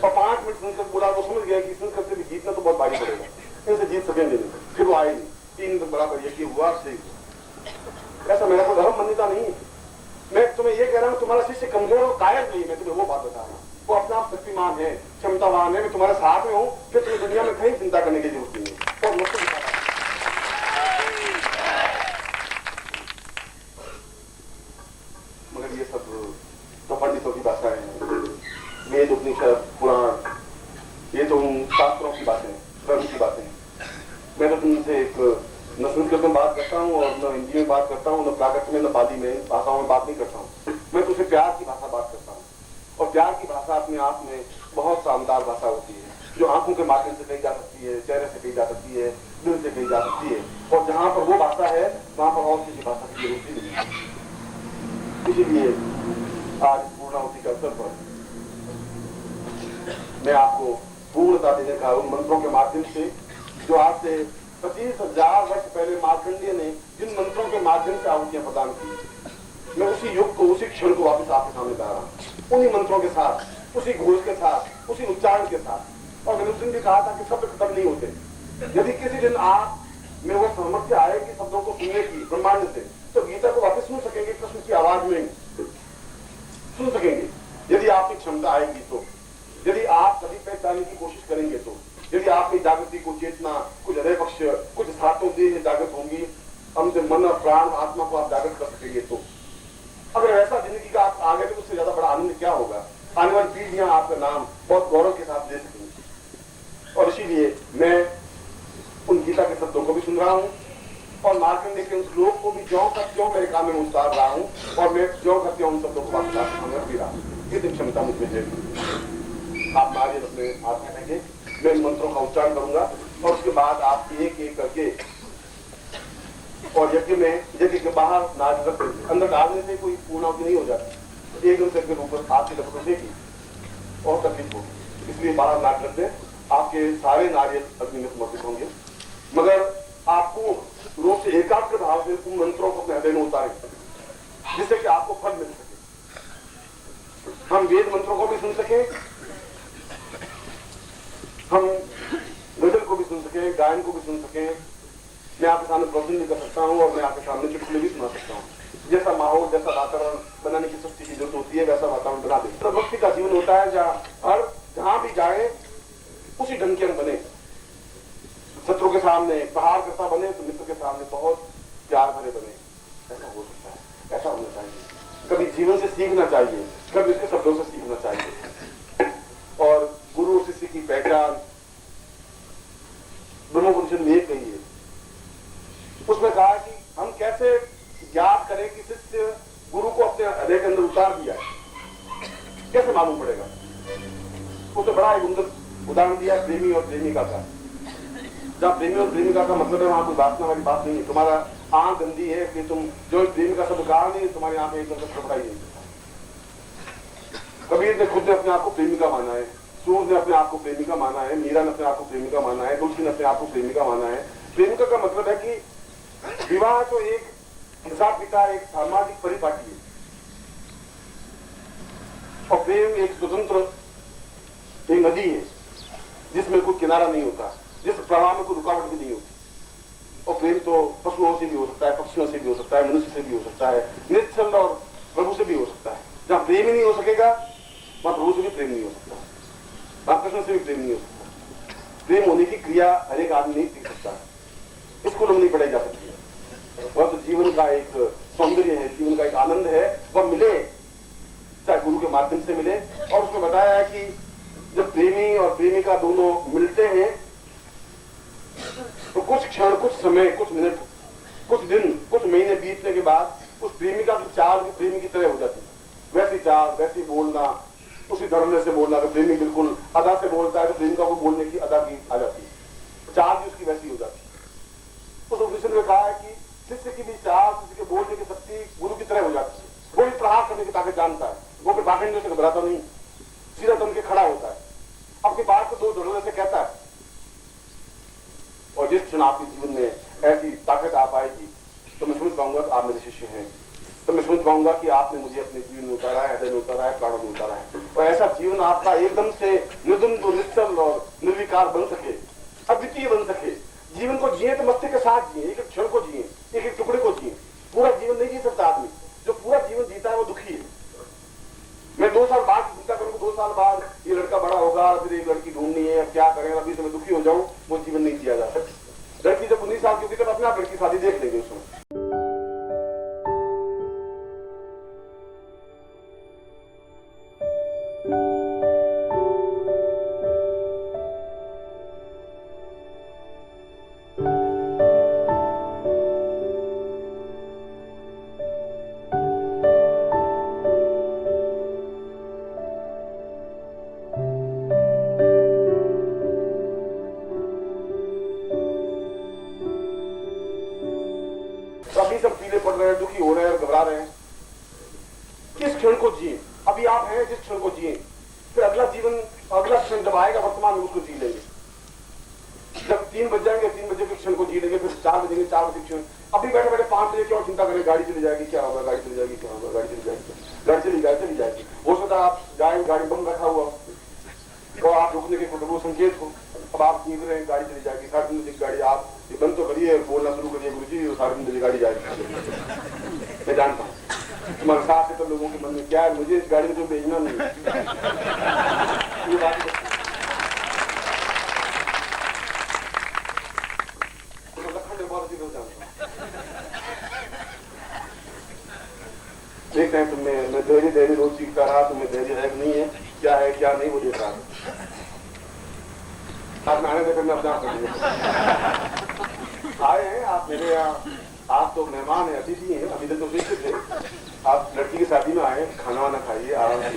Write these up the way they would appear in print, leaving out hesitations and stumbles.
और 5 मिनट संस्कृत बोला, वो समझ गया कि संस्कृत से भी जीतना तो बहुत भारी पड़ेगा, इनसे जीत सकेंगे नहीं। फिर वो आए नहीं, 3 दिन बराबर ये हुआ, सही हुआ। ऐसा मेरा कोई धर्म मान्यता नहीं है। मैं तुम्हें ये कह रहा हूँ, तुम्हारा शिष्य कमजोर और कायर नहीं, मैं तुम्हें वो बात बता रहा हूँ। वो अपना आप शक्तिमान है, क्षमतावान है, मैं तुम्हारे साथ में हूँ, फिर तुम्हें दुनिया में कहीं चिंता करने की जरूरत नहीं है। और मुझसे बता रहा हूँ, मगर ये सब तो पंडितों की भाषा है, वेद उपनिषद पुराण, ये तो शास्त्रों की बातें, धर्म की बातें। मैं तो तुमसे एक न संस्कृत में बात करता हूँ और न हिंदी में बात करता हूँ, न प्राकृत में, न पाली में, भाषाओं में बात नहीं करता हूँ। मैं तुझसे प्यार की भाषा बात करता हूँ, और प्यार की भाषा अपने आप में बहुत शानदार भाषा होती है, जो आंखों के माध्यम से कही जा सकती है, चेहरे से कही जा सकती है, दिल से कही जा सकती है। और जहाँ पर वो भाषा है वहां पर और किसी भाषा की जरूरत नहीं है। इसीलिए आज पूर्णाहुति के अवसर पर मैं आपको पूर्णता देने का उन मंत्रों के माध्यम से, जो आज से 25,000 वर्ष पहले मार्कंडेय ने जिन मंत्रों के माध्यम से आहुतियां प्रदान की, मैं उसी युग को, उसी क्षण को वापस आपके सामने ला रहा हूं, उन्हीं मंत्रों के साथ, उसी घोष के साथ, उसी उच्चारण के साथ। और मैंने उस दिन भी कहा था कि शब्द खत्म नहीं होते। यदि किसी दिन आप में वो सामर्थ्य आएगी शब्दों को सुनने की ब्रह्मांड से, तो गीता को वापस सुन सकेंगे, कृष्ण की आवाज में सुन सकेंगे। यदि आपकी क्षमता आएगी तो, यदि आप कभी पहचानने की कोशिश करेंगे तो, यदि आपकी जागृति को, चेतना, कुछ हृदय पक्ष, कुछ सातों देह जागृत होंगी, हमसे मन, प्राण, आत्मा को आप जागृत कर सकेंगे तो। अगर ऐसा जिंदगी का आप आगे तो उससे ज्यादा बड़ा आनंद क्या होगा। आने वाली पीढ़ियां आपका नाम बहुत गौरव के साथ ले सकेंगी। और इसीलिए मैं उन गीता के शब्दों को भी सुन रहा हूं, और मार्कंडेय के उन श्लोक को भी ज्यों का त्यों मेरे काम में उतार रहा हूं, और मैं ज्यों का त्यों उन शब्दों को वापस आपके पी रहा हूं। ये क्षमता मुझमें है। आप नारियल अपने हाथ में लेंगे, मैं इन मंत्रों का उच्चारण करूंगा, और उसके बाद आप एक एक करके, और यज्ञ में, यज्ञ के बाहर नारियल रख देंगे। अंदर डालने से कोई पूर्णाहुति नहीं हो जाती, एकदम से ऊपर हाथ की तरफ रखेगी और तकलीफ होगी, इसलिए बाहर नारियल रख दें। आपके सारे नारियल अग्नि में समर्पित होंगे, मगर आपको रोज से एकाग्र भाव से उन मंत्रों को अपने हृदय में उतारें, जिससे कि आपको फल मिल सके। हम वेद मंत्रों को भी सुन सके, हम गजल को भी सुन सके, गायन को भी सुन सके। मैं आपके सामने प्रवचन भी कर सकता हूँ, और मैं आपके सामने चुटकुले भी सुना सकता हूँ। जैसा माहौल, जैसा वातावरण बनाने की सृष्टि की जरूरत होती है, वैसा वातावरण बना दे। तो भक्ति का जीवन होता है जहाँ भी जाए उसी ढंग के हम बने। शत्रु के सामने प्रहार करता बने तो मित्र के सामने बहुत प्यार भरे बने। ऐसा हो सकता है, ऐसा होना चाहिए। कभी जीवन से सीखना चाहिए, कभी उसके शब्दों से सीखना चाहिए। और गुरु शिष्य की पहचान ब्रह्मोपनिषद में कही है। उसमें कहा कि हम कैसे ज्ञात करें कि शिष्य गुरु को अपने हृदय के अंदर उतार दिया है, कैसे मालूम पड़ेगा। उसने बड़ा एक उदाहरण दिया प्रेमी और प्रेमिका का। जहाँ प्रेमी और प्रेमिका का मतलब है वहां कोई वासना वाली बात नहीं है। तुम्हारा आंख गंदी है कि तुम जो प्रेमिका शब्द कहा नहीं, तुम्हारी आंख एकदम से फटफटाई नहीं। कबीर ने खुद ने अपने आप को प्रेमिका माना है, सूर्य ने अपने आप को प्रेमिका माना है, मीरा ने अपने आप को प्रेमिका माना है, तुलसी ने अपने आप को प्रेमिका माना है। प्रेमिका का मतलब है कि विवाह तो एक हिसाब किताब, एक सामाजिक परिपाटी है, और प्रेम एक स्वतंत्र एक नदी है जिसमें कोई किनारा नहीं होता, जिस प्रवाह में कोई रुकावट भी नहीं होती। और प्रेम तो पशुओं से भी हो सकता है, पक्षियों से भी हो सकता है, मनुष्य से भी हो सकता है, निश्चल और प्रभु से भी हो सकता है। जहां प्रेम ही नहीं हो सकेगा वहां प्रभु से भी प्रेम नहीं हो सकता, वहां कृष्ण से भी प्रेम नहीं हो सकता। प्रेम होने की क्रिया हर एक आदमी नहीं सीख सकता, इसको लोग नहीं पढ़ाई जा सकती है। वह तो जीवन का एक सौंदर्य है, जीवन का एक आनंद है, वह मिले चाहे गुरु के माध्यम से मिले। और उसमें बताया है कि जब प्रेमी और प्रेमिका दोनों मिलते हैं तो कुछ क्षण, कुछ समय, कुछ मिनट, कुछ दिन, कुछ महीने बीतने के बाद उस प्रेमिका की चाल की प्रेमी की तरह हो जाती है। वैसी चाल, वैसी बोलना, उसी धरने से बोलना। तो प्रेमी बिल्कुल अदा से बोलता है तो प्रेमिका को बोलने की अदा की आ जाती है, चाल भी उसकी वैसी हो जाती है। उस उपनिषद में कहा है कि शिष्य की भी चाल, शिष्य के बोलने की शक्ति गुरु की तरह हो जाती है। वो भी प्रहार करने की ताकत जानता है, वो फिर बाखंडे से घबराता नहीं, सीधा तन के खड़ा होता है, अपनी बात को दो धड़ल्ले से कहता है। और जिस क्षण आपके जीवन में ऐसी ताकत आ पाएगी तो मैं समझ पाऊंगा कि आप मेरे शिष्य हैं। तो मैं सोच पाऊंगा कि आपने मुझे अपने जीवन में उतारा है, हृदय में उतारा है, प्राणों में उतारा है। और ऐसा जीवन आपका एकदम से निर्द्वंद, निश्चल और निर्विकार बन सके, अद्वितीय बन सके। जीवन को जिए तो मस्तिष्क के साथ जिए, एक एक क्षण को जिए, एक एक टुकड़े को जिए। पूरा जीवन नहीं जी सकता आदमी। जो पूरा जीवन जीता है वो दुखी है। मैं 2 साल बाद चिंता करूँ, 2 साल बाद ये लड़का बड़ा होगा, फिर एक लड़की ढूंढनी है, अब क्या करें, अभी से मैं दुखी हो जाऊं, वो जीवन नहीं जिया जा सकता। लड़की जब 19 साल की होगी तब अपने आप लड़की शादी देख लेंगे उसमें। अभी सब पीले पड़ रहे हैं, दुखी हो रहे हैं, घबरा रहे हैं। किस क्षण को जिए, अभी आप हैं जिस क्षण को जिए, फिर अगला जीवन, अगला क्षण जब आएगा वर्तमान में उसको जी लेंगे। जब 3 बज जाएंगे, 3 बजे के क्षण को जी लेंगे, फिर 4 बजेंगे, 4 बजे क्षण। अभी बैठे बैठे 5 बजे की और चिंता करें, गाड़ी चली जाएगी, क्या होगा, गाड़ी चली जाएगी, क्या होगा, गाड़ी चली जाएगी, गाड़ी चली जाएगी। हो सकता है आप जाए, गाड़ी बंद रखा हुआ तो आप रुकने के वो संकेत हो, अब आप नींद रहे हैं, गाड़ी चली जाएगी, 3:30 बजे गाड़ी, आप ये बंद तो करिए, बोलना शुरू करिए, गुरुजी 3:30 बजे गाड़ी जाएगी। मैं जानता हूँ तुम्हारे साथ है तो लोगों के मन में क्या है, मुझे इस गाड़ी में तो भेजना नहीं। ये बात लखन बहुत अच्छी जानता हूँ। देखते हैं तुम्हें, मैं धैर्य रोज सीखता रहा, तुम्हें धैर्य है नहीं है, क्या है क्या नहीं, वो देख रहा था। आप आने देकर मैं अपना आए हैं आप मेरे यहाँ, आप तो मेहमान हैं, अतिथि हैं, अभी तक तो सीखते थे। आप लड़की की शादी में आए, खाना वाना खाइए, आराम से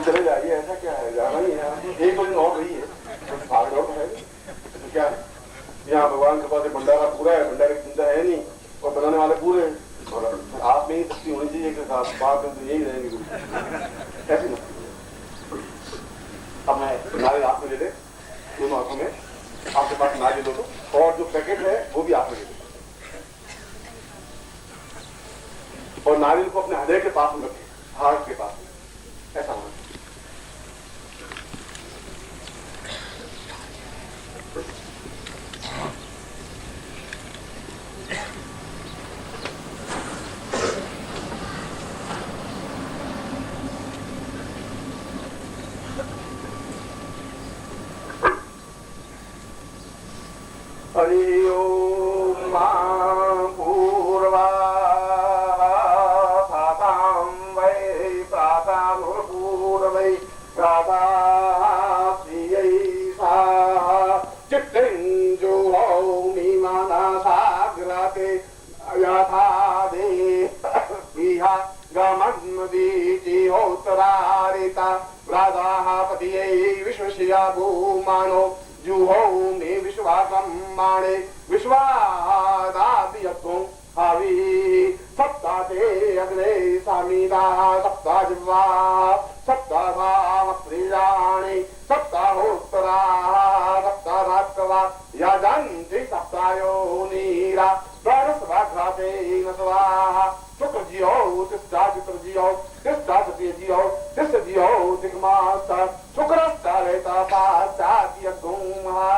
चले जाइए, ऐसा क्या है, जाना ही है। 1 दिन और रही है, भाग दौड़ है तो क्या है। यहाँ भगवान के पास भंडारा पूरा है, भंडारे की चिंता है नहीं, और बनाने वाले पूरे हैं, और आप में ही शक्ति होनी चाहिए कि बात तो यही रहेंगे। कैसी ना अब मैं नारियल हाथ में ले ले, दोनों हाथों में, आपके पास नारियल दो, और जो पैकेट है वो भी आप में ले ले, और नारियल को अपने हृदय के पास में रखें, हार्ट के पास में, ऐसा होना। हरि ओम पूर्वा सातां वै प्रातामुर्पूर्वै प्राता श्रियै सा चित्तञ्जुहौ मीमानसाग्रते यथा देहा गमन्वीचिहोत्तरारिता प्रादाः पतियै विश्वस्या भूमानो जुहौ मे विश्वाब्रह्माणे विश्वादाभियत्वं हवि सप्ताते अग्ने सामीदाः सप्ता जिह्वाः सप्ताभामप्रियाणि सप्ताहोत्तराः सप्ताधात्वा यजन्ति सप्तायोनीरा प्राणस्वाघातेन स्वाहा शुक्रजियो तिष्ठा चित्रजियो तिष्ठा सत्यजियो तिष्ठजियो दिग्मास्ता शुक्रस्थलेता पाश्चात्यगुम्हा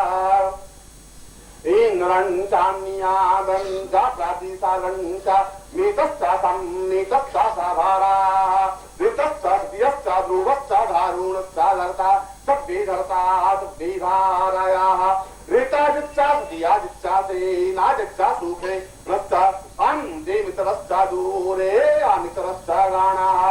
इंद्रं चान्यादं च प्रातिसारं च मेतश्च सम्मेतश्च सभाराः ऋतश्च दियश्च ध्रुवश्च धारुणश्च धर्ता सभ्येधर्ता सभ्येधारयाः ऋताजिच्च दियाजिच्च सेनाजिच्च सुखे नश्च अन्ते मित्रश्च दूरे अमित्रश्च गाणाः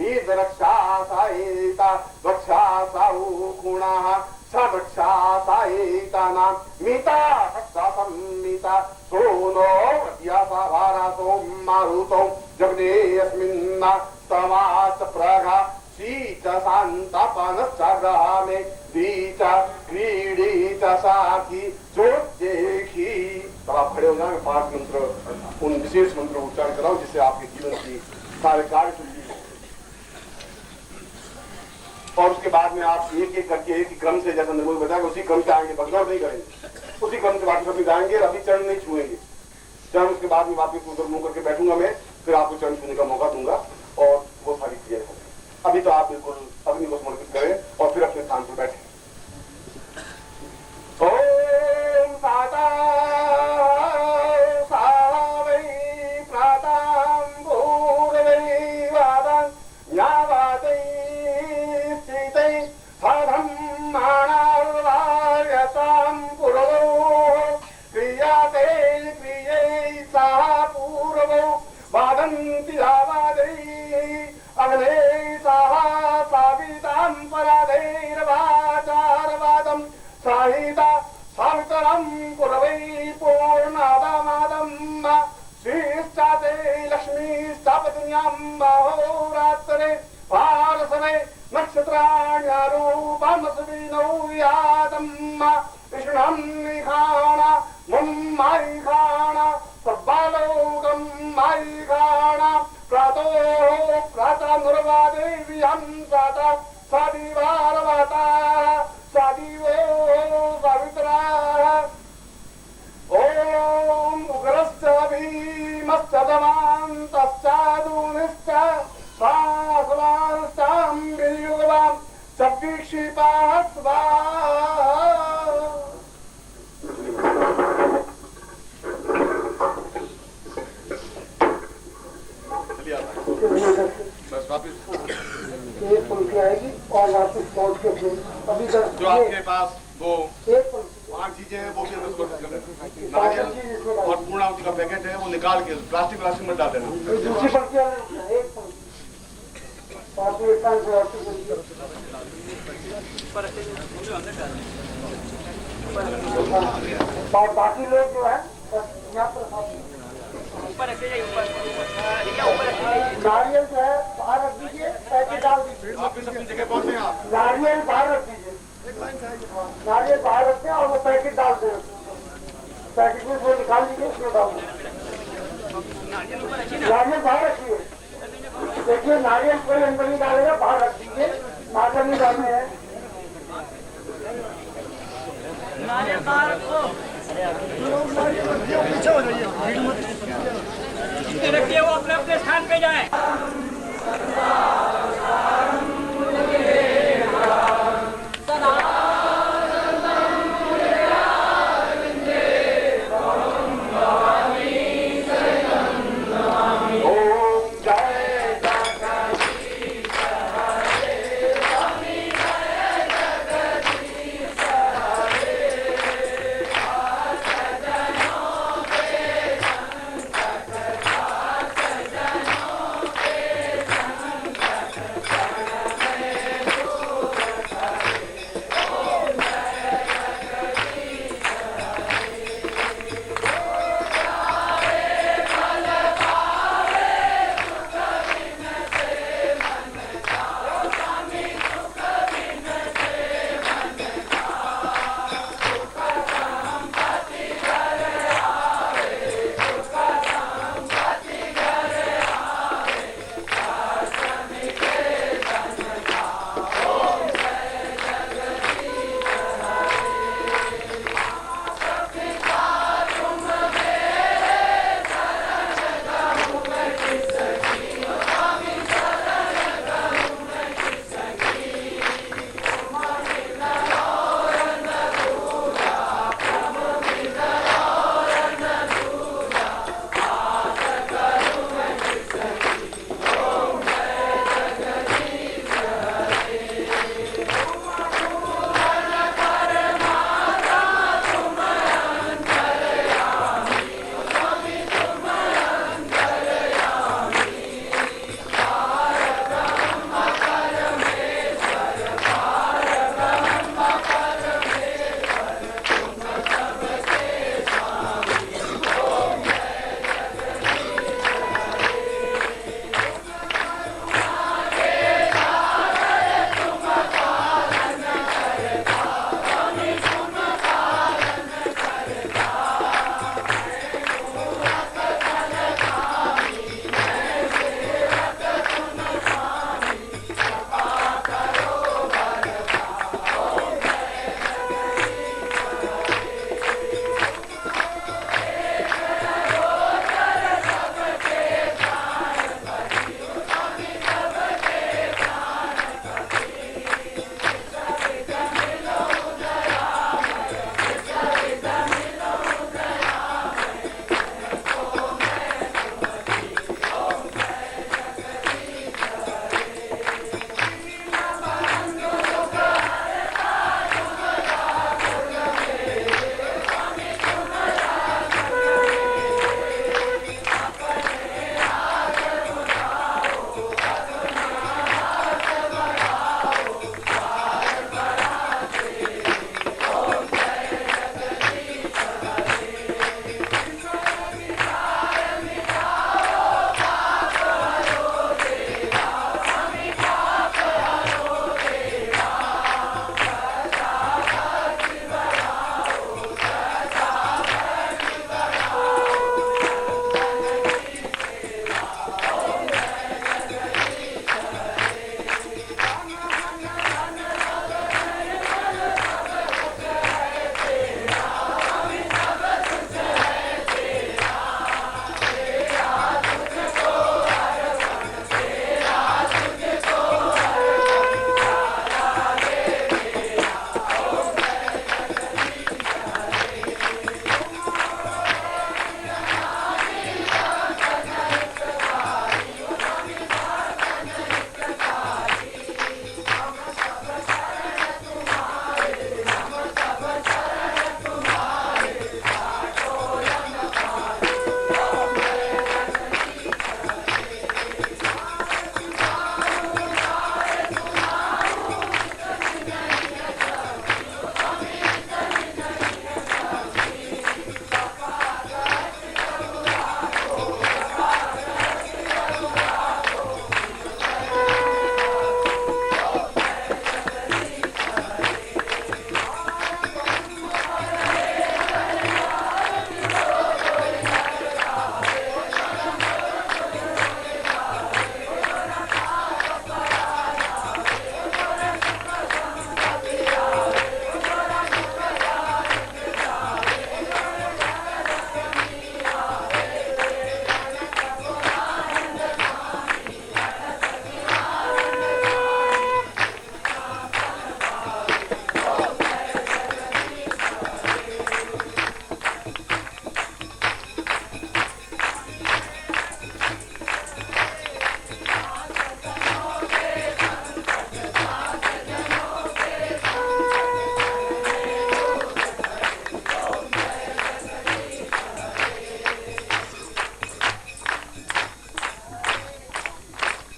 ईदरक्षा सायेता वक्षा साहुगुणाः सवक्षा सायेतानां मीता सत्सा सम्मीता सोनो वद्या सभारातो मारुतो जगने अस्मिन्ना तवास प्रघा शीत शांतापनश्च ग्रहामे दीच क्रीडित साखी जोजेखी। तब आप खड़े हो जाएंगे, 5 मंत्र, उन विशेष मंत्र उच्चारण कराओ जिससे आपके जीवन की सारे कार्य शुद्धि हो। और उसके बाद में आप एक एक करके एक ही क्रम से, जैसा निर्मोही बताएंगे उसी क्रम से आएंगे, भगदौड़ नहीं करेंगे, उसी क्रम से वापस अपनी जाएंगे, अभी चरण नहीं छुएंगे। चरण उसके बाद में वापिस उधर मुंह करके बैठूंगा मैं, फिर आपको चरण छूने का मौका दूंगा और वो सारी क्रिया होगी। अभी तो आप बिल्कुल अग्नि को समर्पित करें और फिर अपने स्थान पर बैठे। ओम साता साहिता सावित्रम कुरवै पूर्णादामादम श्रीश्चाते लक्ष्मी स्थापत्यां महोरात्रे पारसने नक्षत्राण्यारूपमसविनौ यातम् विष्णुं निखाणा मुम्माई खाणा सब्बालोकं माई खाणा प्रातो प्रातनुर्वादेव्यं साता सादिवारवाता सादिवो सावित्रा ओम उग्रश्च भीमश्च दमान्तश्चादूनिश्च स्वास्वास्तां वियुगवां सब्वीक्षिपा स्वाहा। बस वापिस एक पंक्ति आएगी और वापस पहुंच के अभी जो आपके पास वो एक पंक्ति 5 चीजें हैं वो भी हमें समर्पित कर देना। नारियल और पूर्णावती का पैकेट है वो निकाल के प्लास्टिक में डाल देना। दूसरी पंक्ति एक पंक्ति पांचवें स्थान से और बाकी लोग जो है यहाँ पर नारियल जो है बाहर रख दीजिए, पैकेट डाल दीजिए। अपनी जगह पहुंचे आप। नारियल बाहर रख दीजिए, नारियल बाहर रखते हैं और वो पैकेट डाल दें। पैकेट में वो निकाल लीजिए, उसमें डाल दें। नारियल बाहर रखिए, देखिए नारियल कोई अंदर नहीं डालेगा, बाहर रख दीजिए, नारियल नहीं डालने हैं। नारियल बाहर रखो, पीछे हो जाइए, रखिए वो अपने अपने स्थान पे जाए।